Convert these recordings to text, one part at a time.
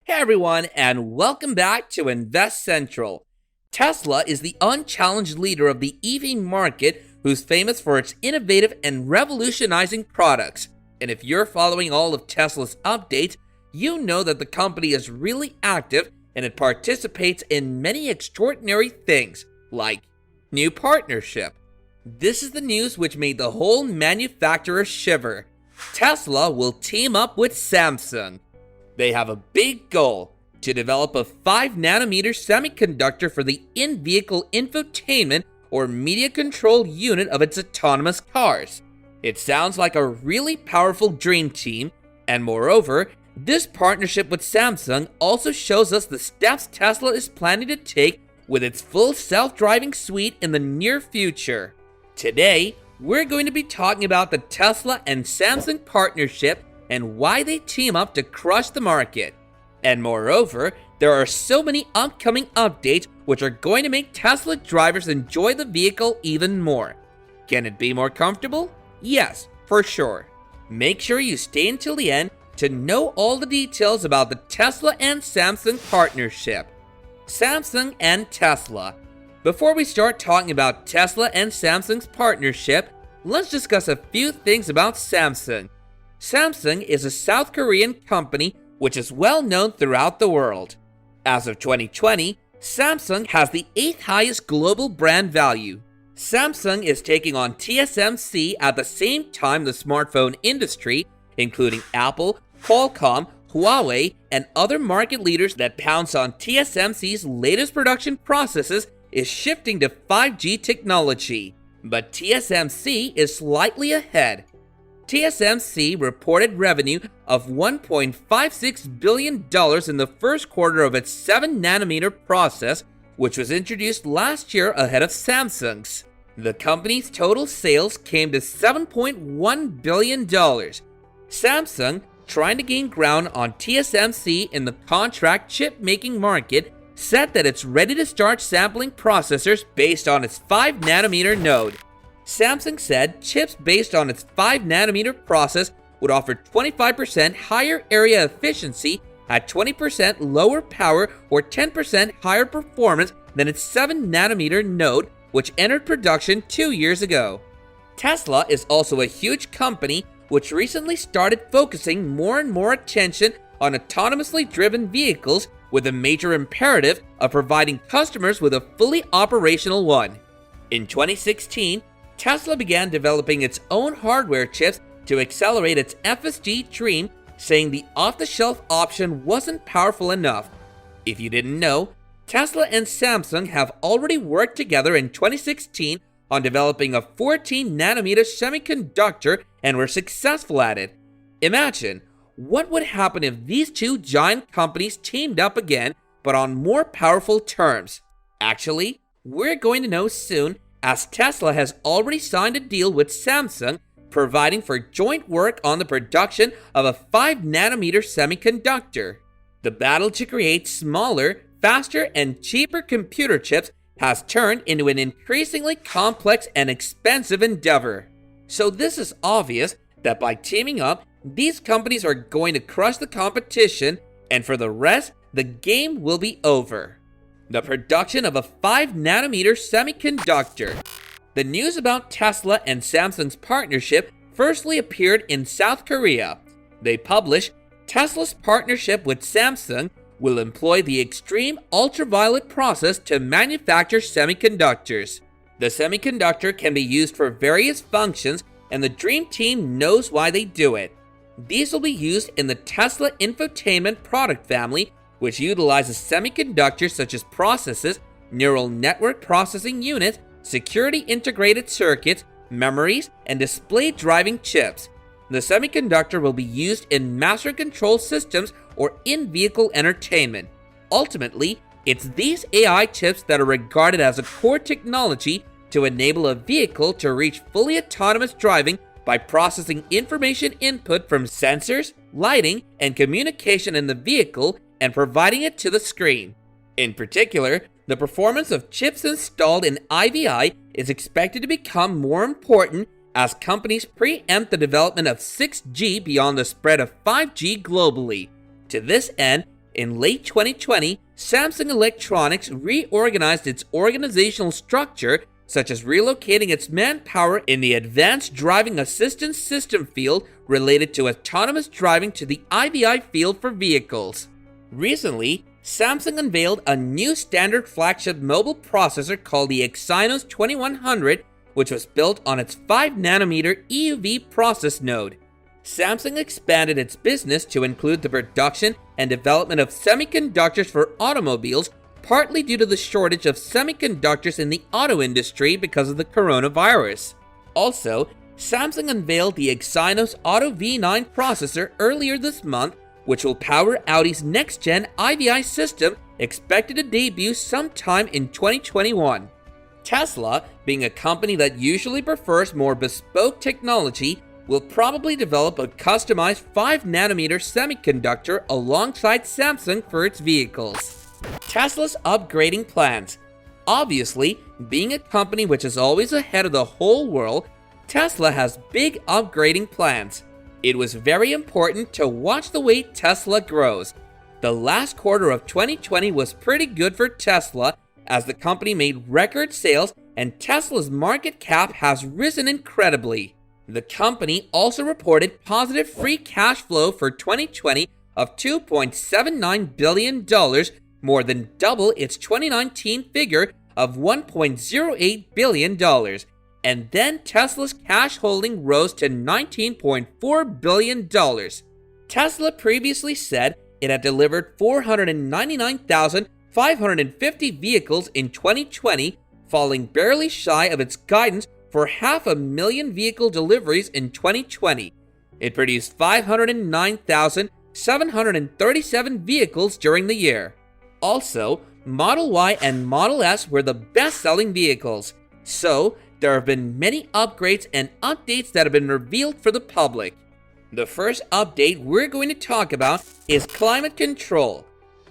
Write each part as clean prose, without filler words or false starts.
Hey everyone, and welcome back to Invest Central. Tesla is the unchallenged leader of the EV market who's famous for its innovative and revolutionizing products. And if you're following all of Tesla's updates, you know that the company is really active and it participates in many extraordinary things, like new partnership. This is the news which made the whole manufacturer shiver. Tesla will team up with Samsung. They have a big goal to develop a 5nm semiconductor for the in-vehicle infotainment or media control unit of its autonomous cars. It sounds like a really powerful dream team, and moreover, this partnership with Samsung also shows us the steps Tesla is planning to take with its full self-driving suite in the near future. Today, we're going to be talking about the Tesla and Samsung partnership and why they team up to crush the market. And moreover, there are so many upcoming updates which are going to make Tesla drivers enjoy the vehicle even more. Can it be more comfortable? Yes, for sure. Make sure you stay until the end to know all the details about the Tesla and Samsung partnership. Samsung and Tesla. Before we start talking about Tesla and Samsung's partnership, let's discuss a few things about Samsung. Samsung is a South Korean company which is well known throughout the world. As of 2020, Samsung has the 8th highest global brand value. Samsung is taking on TSMC at the same time the smartphone industry, including Apple, Qualcomm, Huawei, and other market leaders that pounce on TSMC's latest production processes, is shifting to 5G technology. But TSMC is slightly ahead. TSMC reported revenue of $1.56 billion in the first quarter of its 7nm process, which was introduced last year ahead of Samsung's. The company's total sales came to $7.1 billion. Samsung, trying to gain ground on TSMC in the contract chip-making market, said that it's ready to start sampling processors based on its 5nm node. Samsung said chips based on its 5nm process would offer 25% higher area efficiency at 20% lower power or 10% higher performance than its 7nm node, which entered production 2 years ago. Tesla is also a huge company which recently started focusing more and more attention on autonomously driven vehicles, with a major imperative of providing customers with a fully operational one. In 2016, Tesla began developing its own hardware chips to accelerate its FSD dream, saying the off-the-shelf option wasn't powerful enough. If you didn't know, Tesla and Samsung have already worked together in 2016 on developing a 14nm semiconductor and were successful at it. Imagine, what would happen if these two giant companies teamed up again, but on more powerful terms? Actually, we're going to know soon, as Tesla has already signed a deal with Samsung, providing for joint work on the production of a 5nm semiconductor. The battle to create smaller, faster, and cheaper computer chips has turned into an increasingly complex and expensive endeavor. So this is obvious that by teaming up, these companies are going to crush the competition, and for the rest, the game will be over. The production of a 5nm semiconductor. The news about Tesla and Samsung's partnership firstly appeared in South Korea. They published, Tesla's partnership with Samsung will employ the extreme ultraviolet process to manufacture semiconductors. The semiconductor can be used for various functions, and the Dream Team knows why they do it. These will be used in the Tesla infotainment product family, which utilizes semiconductors such as processors, neural network processing units, security integrated circuits, memories, and display driving chips. The semiconductor will be used in master control systems or in-vehicle entertainment. Ultimately, it's these AI chips that are regarded as a core technology to enable a vehicle to reach fully autonomous driving by processing information input from sensors, lighting, and communication in the vehicle and providing it to the screen. In particular, the performance of chips installed in IVI is expected to become more important as companies preempt the development of 6G beyond the spread of 5G globally. To this end, In late 2020, Samsung Electronics reorganized its organizational structure, such as relocating its manpower in the Advanced Driving Assistance System field related to autonomous driving to the IVI field for vehicles. Recently, Samsung unveiled a new standard flagship mobile processor called the Exynos 2100, which was built on its 5nm EUV process node. Samsung expanded its business to include the production and development of semiconductors for automobiles, partly due to the shortage of semiconductors in the auto industry because of the coronavirus. Also, Samsung unveiled the Exynos Auto V9 processor earlier this month, which will power Audi's next-gen IVI system, expected to debut sometime in 2021. Tesla, being a company that usually prefers more bespoke technology, will probably develop a customized 5nm semiconductor alongside Samsung for its vehicles. Tesla's upgrading plans. Obviously, being a company which is always ahead of the whole world, Tesla has big upgrading plans. It was very important to watch the way Tesla grows. The last quarter of 2020 was pretty good for Tesla, as the company made record sales and Tesla's market cap has risen incredibly. The company also reported positive free cash flow for 2020 of $2.79 billion, more than double its 2019 figure of $1.08 billion. And then Tesla's cash holding rose to $19.4 billion. Tesla previously said it had delivered 499,550 vehicles in 2020, falling barely shy of its guidance for 500,000 vehicle deliveries in 2020. It produced 509,737 vehicles during the year. Also, Model Y and Model S were the best-selling vehicles. So, there have been many upgrades and updates that have been revealed for the public. The first update we're going to talk about is climate control.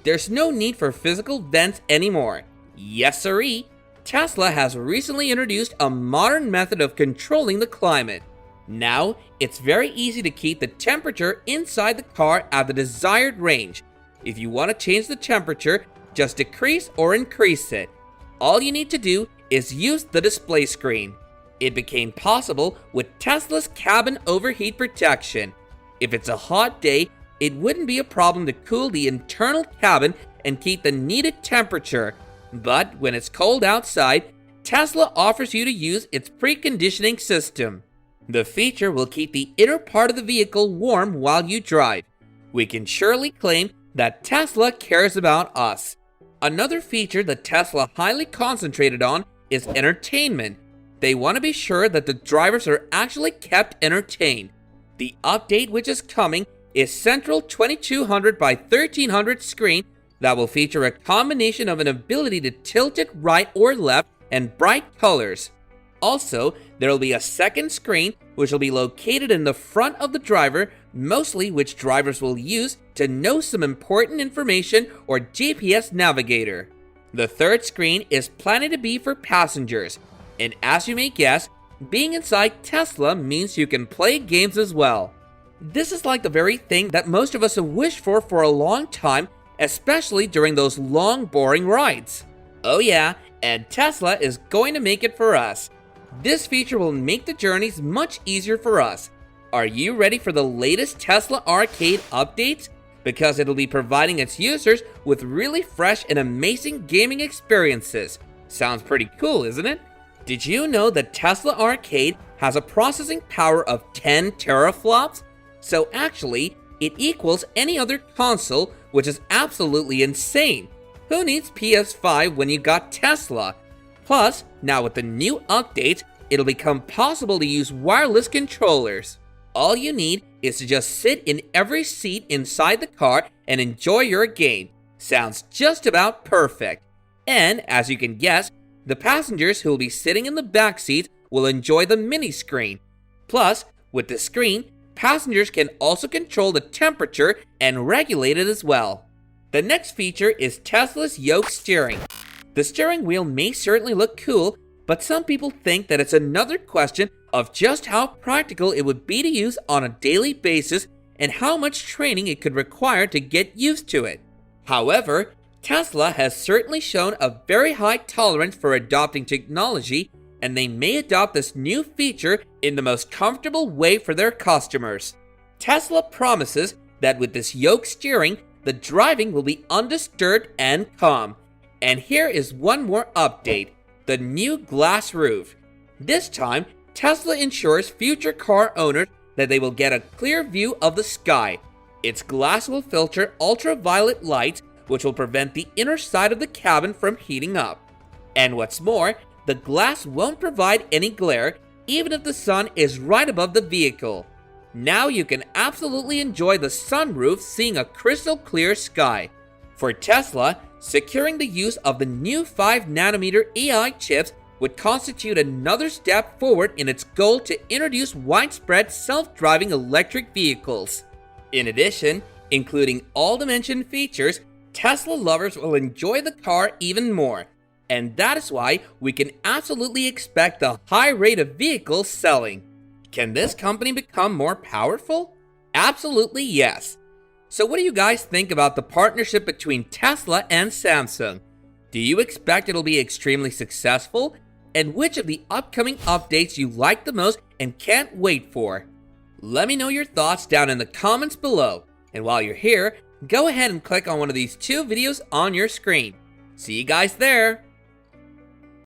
There's no need for physical vents anymore. Yes sirree! Tesla has recently introduced a modern method of controlling the climate. Now, it's very easy to keep the temperature inside the car at the desired range. If you want to change the temperature, just decrease or increase it. All you need to do is use the display screen. It became possible with Tesla's cabin overheat protection. If it's a hot day, it wouldn't be a problem to cool the internal cabin and keep the needed temperature. But when it's cold outside, Tesla offers you to use its preconditioning system. The feature will keep the inner part of the vehicle warm while you drive. We can surely claim that Tesla cares about us. Another feature that Tesla highly concentrated on is entertainment. They want to be sure that the drivers are actually kept entertained. The update which is coming is Central 2200 by 1300 screen that will feature a combination of an ability to tilt it right or left and bright colors. Also, there will be a second screen which will be located in the front of the driver, mostly which drivers will use to know some important information or GPS navigator. The third screen is planned to be for passengers, and as you may guess, being inside Tesla means you can play games as well. This is like the very thing that most of us have wished for a long time, especially during those long, boring rides. Oh yeah, and Tesla is going to make it for us. This feature will make the journeys much easier for us. Are you ready for the latest Tesla Arcade updates? Because it'll be providing its users with really fresh and amazing gaming experiences. Sounds pretty cool, isn't it? Did you know that Tesla Arcade has a processing power of 10 teraflops? So actually, it equals any other console, which is absolutely insane. Who needs PS5 when you got Tesla? Plus, now with the new updates, it'll become possible to use wireless controllers. All you need is to just sit in every seat inside the car and enjoy your game. Sounds just about perfect. And as you can guess, the passengers who will be sitting in the back seat will enjoy the mini screen. Plus, with the screen, passengers can also control the temperature and regulate it as well. The next feature is Tesla's yoke steering. The steering wheel may certainly look cool, but some people think that it's another question of just how practical it would be to use on a daily basis and how much training it could require to get used to it. However, Tesla has certainly shown a very high tolerance for adopting technology, and they may adopt this new feature in the most comfortable way for their customers. Tesla promises that with this yoke steering, the driving will be undisturbed and calm. And here is one more update: the new glass roof. This time, Tesla ensures future car owners that they will get a clear view of the sky. Its glass will filter ultraviolet light, which will prevent the inner side of the cabin from heating up. And what's more, the glass won't provide any glare, even if the sun is right above the vehicle. Now you can absolutely enjoy the sunroof, seeing a crystal clear sky. For Tesla, securing the use of the new 5nm AI chips would constitute another step forward in its goal to introduce widespread self-driving electric vehicles. In addition, including all the mentioned features, Tesla lovers will enjoy the car even more. And that is why we can absolutely expect a high rate of vehicles selling. Can this company become more powerful? Absolutely yes. So what do you guys think about the partnership between Tesla and Samsung? Do you expect it'll be extremely successful? And which of the upcoming updates you like the most and can't wait for? Let me know your thoughts down in the comments below. And while you're here, go ahead and click on one of these two videos on your screen. See you guys there!